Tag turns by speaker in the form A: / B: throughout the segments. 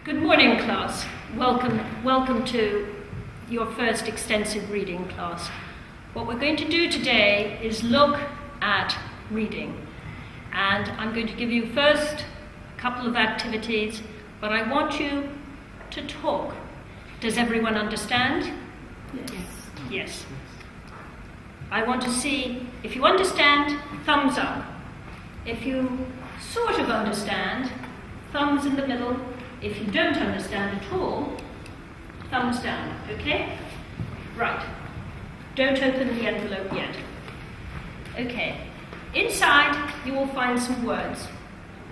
A: Good morning, class. Welcome to your first extensive reading class. What we're going to do today is look at reading. And I'm going to give you first a couple of activities, but I want you to talk. Does everyone understand?
B: Yes.
A: Yes. I want to see, if you understand, thumbs up. If you sort of understand, thumbs in the middle. If you don't understand at all, thumbs down, okay? Right. Don't open the envelope yet. Okay. Inside, you will find some words.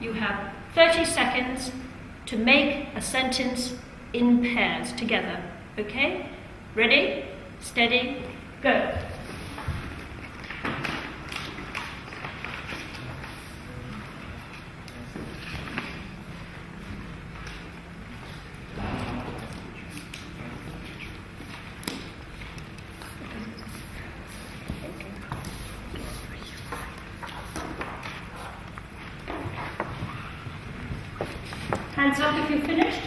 A: You have 30 seconds to make a sentence in pairs together, okay? Ready, steady, go. Hands up if you've finished.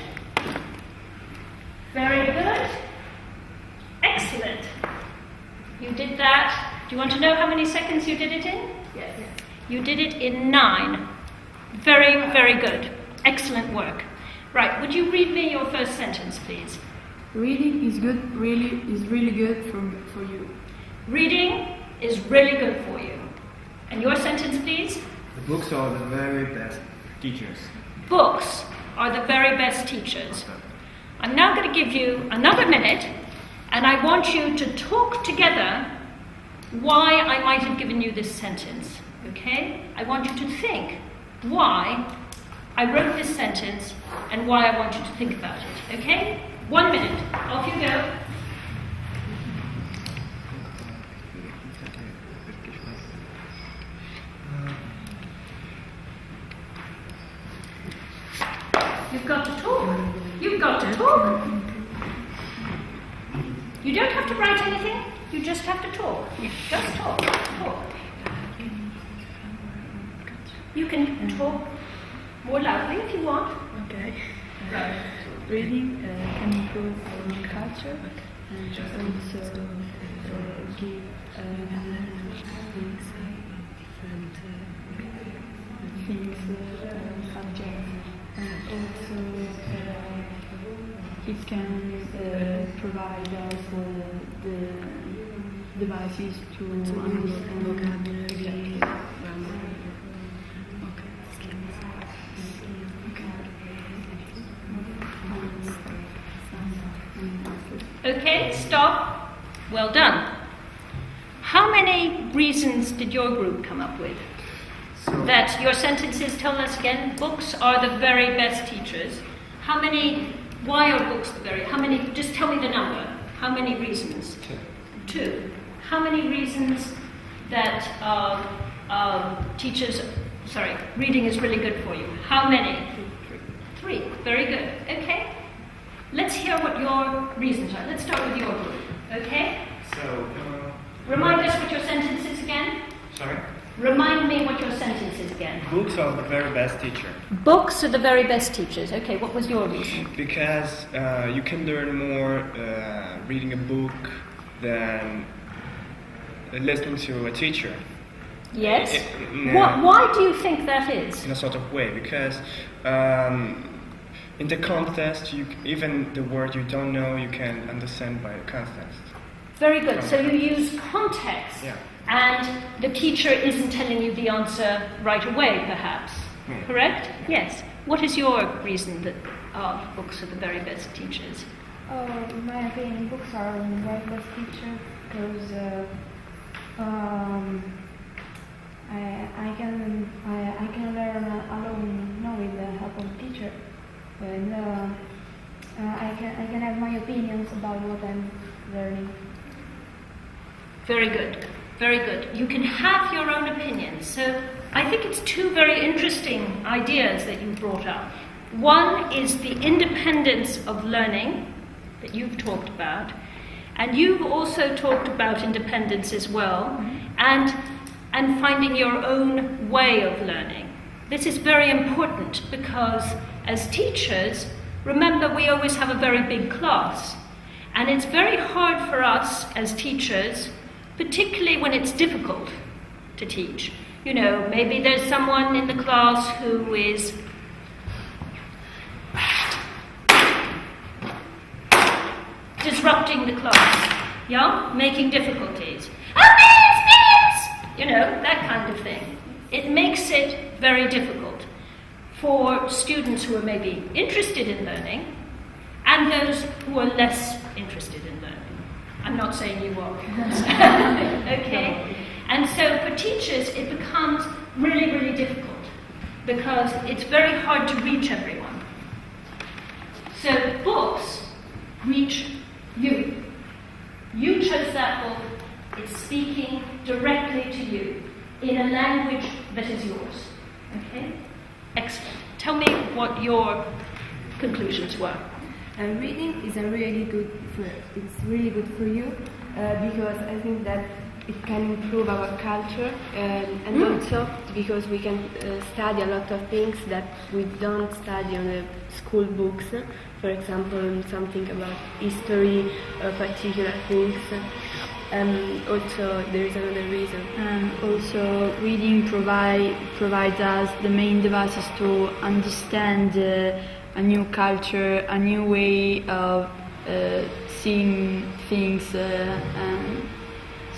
A: Very good. Excellent. You did that. Do you want to know how many seconds you did it in?
B: Yes.
A: You did it in 9. Very, very good. Excellent work. Right, would you read me your first sentence, please?
B: Reading is good. Is really good for you.
A: Reading is really good for you. And your sentence, please?
C: The books are the very best teachers.
A: Books are the very best teachers. I'm now going to give you another minute, and I want you to talk together why I might have given you this sentence, okay? I want you to think why I wrote this sentence and why I want you to think about it, okay? 1 minute. Off you go. You've got to talk. You've got to talk. You don't have to write anything. You just have to talk. Just talk. Talk. You can talk more loudly if you want.
B: Okay.
A: Right.
B: Reading can improve our culture and also give things, subjects, and also it can provide us the devices to understand vocabulary, grammar.
A: Okay, stop. Well done. How many reasons did your group come up with? That your sentences, tell us again, books are the very best teachers. How many, why are books the very, how many, just tell me the number. How many reasons? 2. How many reasons that reading is really good for you? How many? 3. Very good. Okay. Let's hear what your reasons are. Let's start with your group. Okay?
C: So,
A: Remind us what your sentence is again.
C: sorry?
A: Remind me what your sentence is again.
C: Books are the very best teacher.
A: Books are the very best teachers. Okay, what was your reason?
C: Because you can learn more reading a book than listening to a teacher.
A: Yes.
C: No.
A: Why do you think that is?
C: In a sort of way, because in the context, even the word you don't know, you can understand by the context.
A: Very good. So you use context,
C: Yeah.
A: and the teacher isn't telling you the answer right away, perhaps. Correct? Yes. What is your reason that books are the very best teachers?
D: In my opinion, books are the very best teacher because I can learn alone, not with the help of a teacher, and I can have my opinions about what I'm learning.
A: Very good. Very good. You can have your own opinions. So I think it's 2 very interesting ideas that you brought up. One is the independence of learning that you've talked about, and you've also talked about independence as well, and finding your own way of learning. This is very important because as teachers, remember we always have a very big class. And it's very hard for us as teachers, particularly when it's difficult to teach. You know, maybe there's someone in the class who is disrupting the class, yeah? Making difficulties. Oh, miss! You know, that kind of thing. It makes it very difficult for students who are maybe interested in learning and those who are less interested in learning. I'm not saying you are. Okay? And so for teachers, it becomes really, really difficult because it's very hard to reach everyone. So books reach you. You chose that book. It's speaking directly to you in a language that is yours. Okay? Excellent. Tell me what your conclusions were.
B: Reading is it's really good for you because I think that it can improve our culture and also because we can study a lot of things that we don't study on the school books. For example, something about history or particular things. Also, there is another reason.
D: Also, reading provides us the main devices to understand a new culture, a new way of seeing things.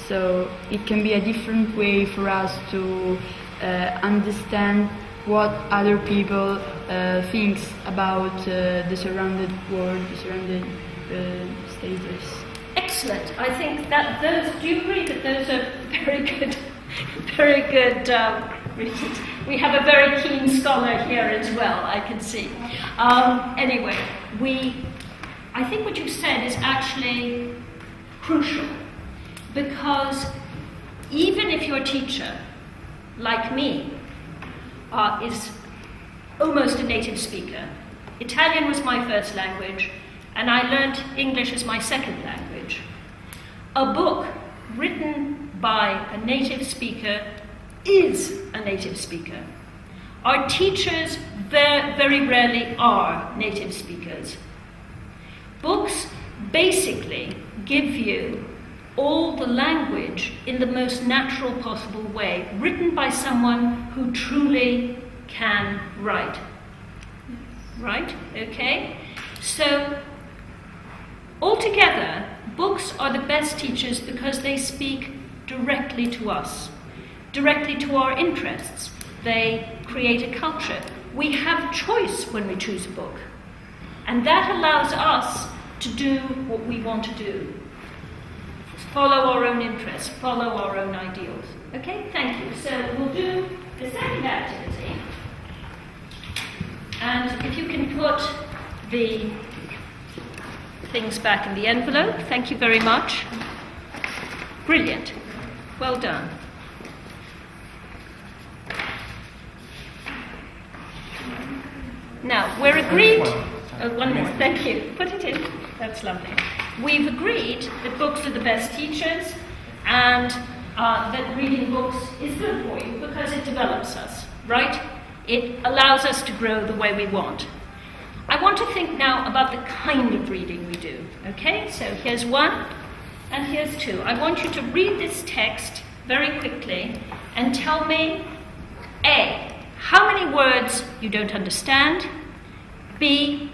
D: So it can be a different way for us to understand what other people think about the surrounded world, the surrounded stages.
A: Excellent. I think that those. Do you agree that those are very good reasons? We have a very keen scholar here as well. I can see. Anyway, I think what you said is actually crucial because even if your teacher, like me, is almost a native speaker, Italian was my first language, and I learned English as my second language. A book written by a native speaker is a native speaker. Our teachers very rarely are native speakers. Books basically give you all the language in the most natural possible way, written by someone who truly can write. Right? Okay? So, altogether, books are the best teachers because they speak directly to us, directly to our interests. They create a culture. We have choice when we choose a book. And that allows us to do what we want to do. Follow our own interests, follow our own ideals. Okay, thank you. So we'll do the second activity. And if you can put the things back in the envelope, thank you very much. Brilliant. Well done. Now, we're agreed. One more, thank you. Put it in. That's lovely. We've agreed that books are the best teachers and that reading books is good for you because it develops us, right? It allows us to grow the way we want. I want to think now about the kind of reading we do, okay? So here's one and here's two. I want you to read this text very quickly and tell me, A, how many words you don't understand, B,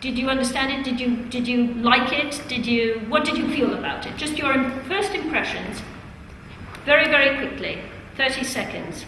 A: did you understand it? Did you like it? What did you feel about it? Just your first impressions. Very, very quickly. 30 seconds.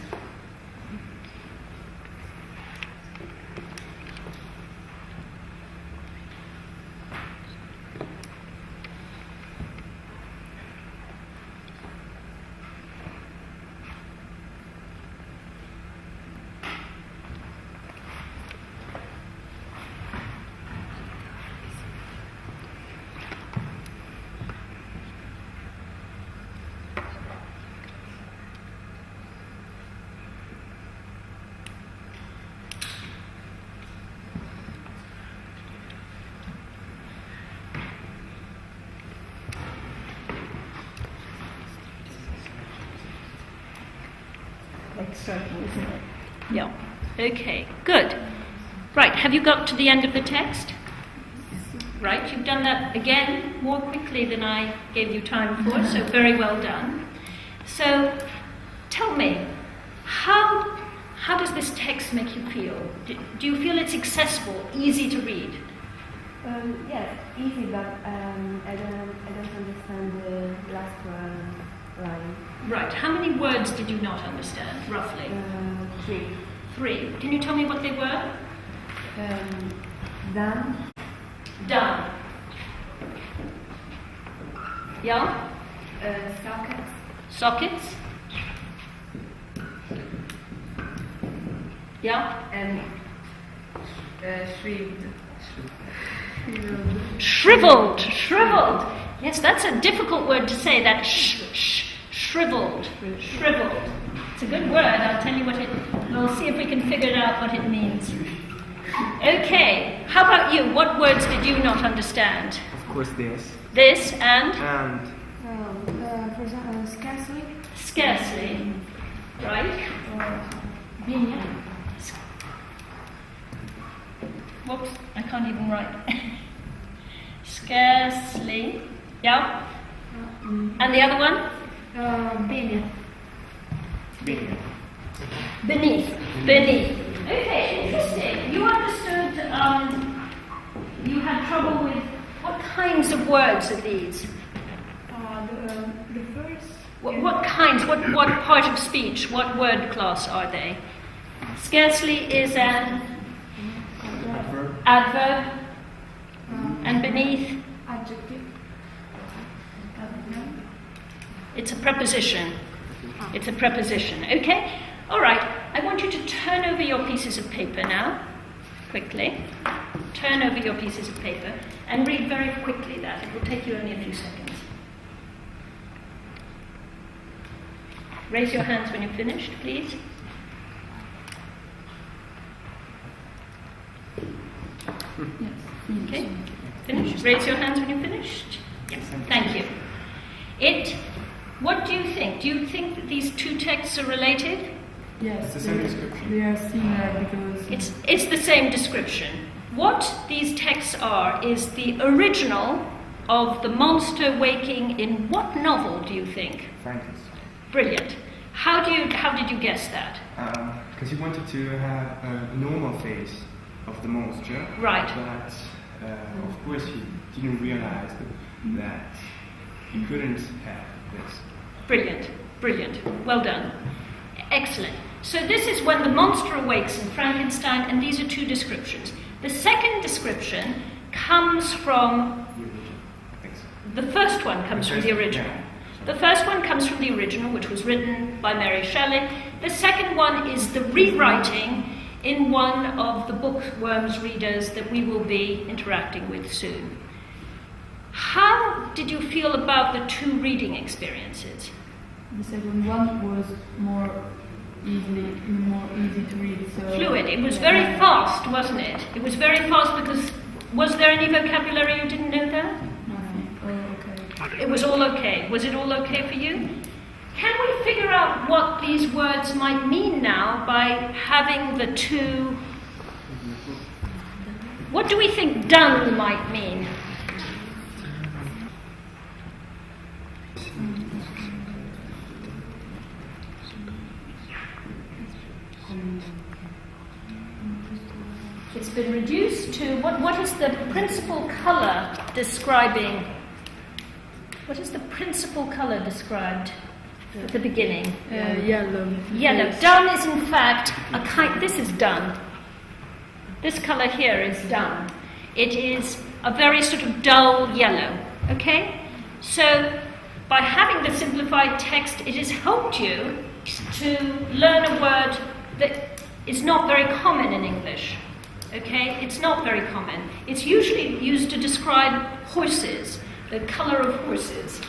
A: Like circle, isn't it? Yeah. Okay, good. Right, have you got to the end of the text? Right, you've done that again more quickly than I gave you time for, so very well done. So, tell me, how does this text make you feel? Do you feel it's accessible, easy to read?
B: Yes, easy, but I don't understand the last line.
A: Right, how many words did you not understand, roughly?
B: 3.
A: 3. Can you tell me what they were?
B: Done.
A: Done. Yeah?
B: Sockets.
A: Sockets? Yeah?
B: And shriveled.
A: Shriveled. Shriveled. Yes, that's a difficult word to say, that shriveled. Shriveled. It's a good word, I'll tell you what it... We'll see if we can figure out what it means. Okay, how about you? What words did you not understand?
C: Of course, this.
A: This and?
B: For example, scarcely.
A: Scarcely. Right?
B: Bene.
A: Whoops, I can't even write. Scarcely. Yeah? And the other one?
B: Bene.
C: Bene.
A: Beneath. Beneath. Okay, interesting. You understood, you had trouble with, what kinds of words are these?
B: The first.
A: What kinds, what part of speech, what word class are they? Scarcely is an adverb, and beneath?
B: Adjective.
A: It's a preposition. It's a preposition. Okay? All right. I want you to turn over your pieces of paper now, quickly. Turn over your pieces of paper and read very quickly that. It will take you only a few seconds. Raise your hands when you're finished, please. Okay? Finished? Raise your hands when you're finished. Yes. Thank you. What do you think? Do you think that these two texts are related?
D: Yes,
C: It's the same description.
D: they are similar because
A: It's the same description. What these texts are is the original of the monster waking in what novel do you think?
C: Frankenstein.
A: Brilliant. How did you guess that?
C: Because he wanted to have a normal face of the monster.
A: Right.
C: But of course he didn't realize that he couldn't have this.
A: Brilliant. Brilliant. Well done. Excellent. So this is when the monster awakes in Frankenstein, and these are two descriptions. The second description comes from... The first one comes from the original. The first one comes from the original, which was written by Mary Shelley. The second one is the rewriting in one of the bookworms readers that we will be interacting with soon. How did you feel about the two reading experiences?
D: the second one was more easy to read. So
A: Fluid. It was very fast, wasn't it? It was very fast because was there any vocabulary you didn't know there?
D: Nothing. Oh, okay.
A: It was all okay. Was it all okay for you? Can we figure out what these words might mean now by having the two... What do we think done might mean? It's been reduced to... What is the principal colour describing... What is the principal colour described at the beginning?
D: Yellow.
A: Yellow.
D: Yes.
A: Dun is in fact a kind... This is dun. This colour here is dun. It is a very sort of dull yellow. Okay? So, by having the simplified text, it has helped you to learn a word that is not very common in English. Okay? It's not very common. It's usually used to describe horses, the colour of horses.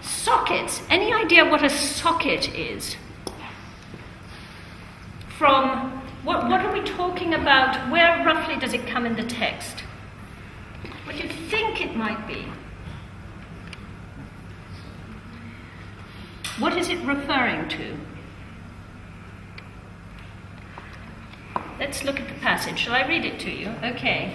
A: Sockets. Any idea what a socket is? From... What are we talking about? Where roughly does it come in the text? What do you think it might be? What is it referring to? let's look at the passage. Shall I read it to you? Okay.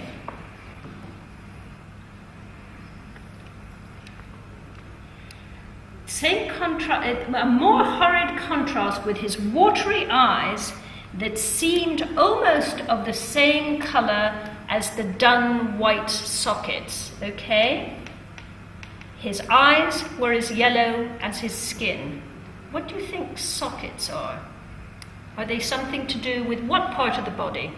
A: A more horrid contrast with his watery eyes that seemed almost of the same colour as the dun white sockets, okay? His eyes were as yellow as his skin. What do you think sockets are? Are they something to do with what part of the body?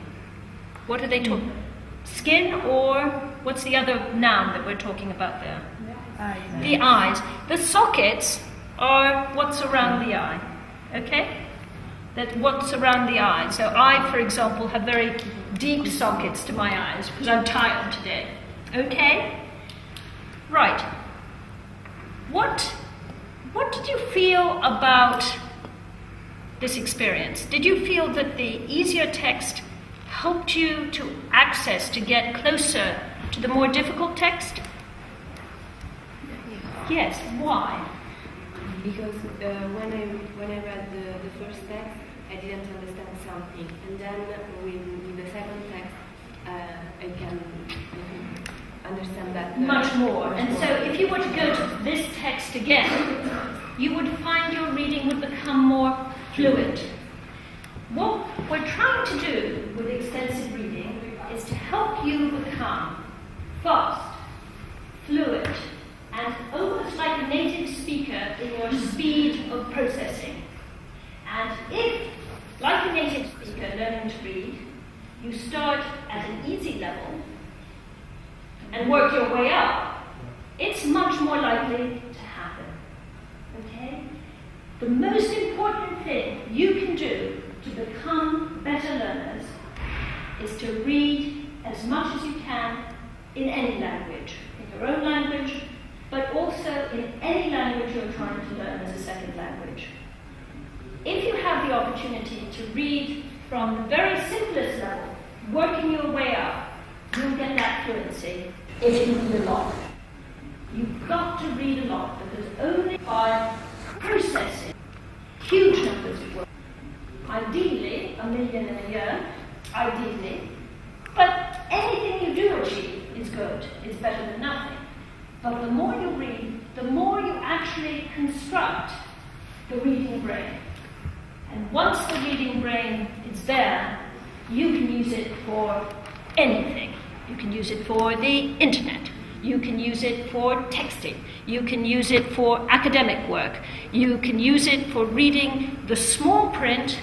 A: What are they talking about? Skin, or what's the other noun that we're talking about there? The eyes. The sockets are what's around the eye, okay? That what's around the eye. So I, for example, have very deep sockets to my eyes because I'm tired today, okay? Right. What did you feel about this experience? Did you feel that the easier text helped you to get closer to the more difficult text? Yes. Why?
B: Because when I read the first text, I didn't understand something, and then with the second text, I can understand that
A: much more. And so, if you were to go to this text again, you would find your reading would become more fluid. What we're trying to do with extensive reading is to help you become fast, fluid, and almost like a native speaker in your speed of processing. And if, like a native speaker learning to read, you start at an easy level and work your way up, it's much more likely to happen. Okay? The most important thing you can do to become better learners is to read as much as you can in any language, in your own language, but also in any language you're trying to learn as a second language. If you have the opportunity to read from the very simplest level, working your way up, you'll get that fluency if you read a lot. You've got to read a lot, because only by processing huge numbers of words, ideally 1 million in a year, ideally, but anything you do achieve is good, is better than nothing. But the more you read, the more you actually construct the reading brain. And once the reading brain is there, you can use it for anything. You can use it for the internet. You can use it for texting. You can use it for academic work. You can use it for reading the small print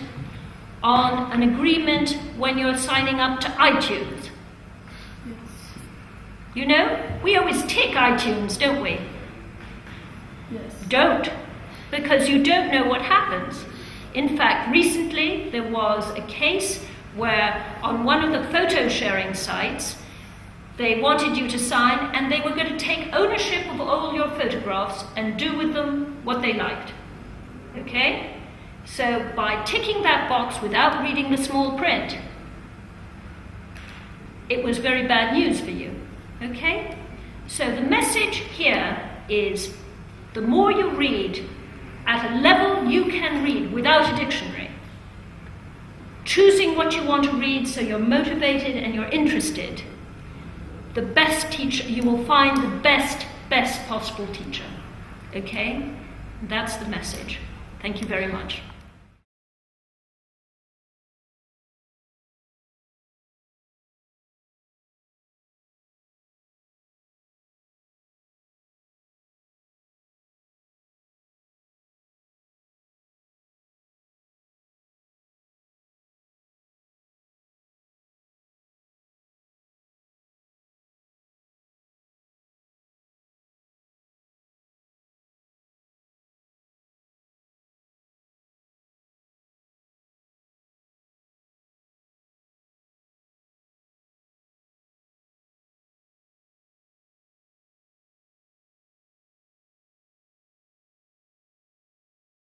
A: on an agreement when you're signing up to iTunes. You know, we always tick iTunes, don't we?
D: Yes.
A: Don't, because you don't know what happens. In fact, recently there was a case where on one of the photo sharing sites, they wanted you to sign and they were going to take ownership of all your photographs and do with them what they liked. Okay? So by ticking that box without reading the small print, it was very bad news for you. Okay? So the message here is the more you read at a level you can read without a dictionary, choosing what you want to read so you're motivated and you're interested, the best teacher, you will find the best possible teacher. Okay? That's the message. Thank you very much.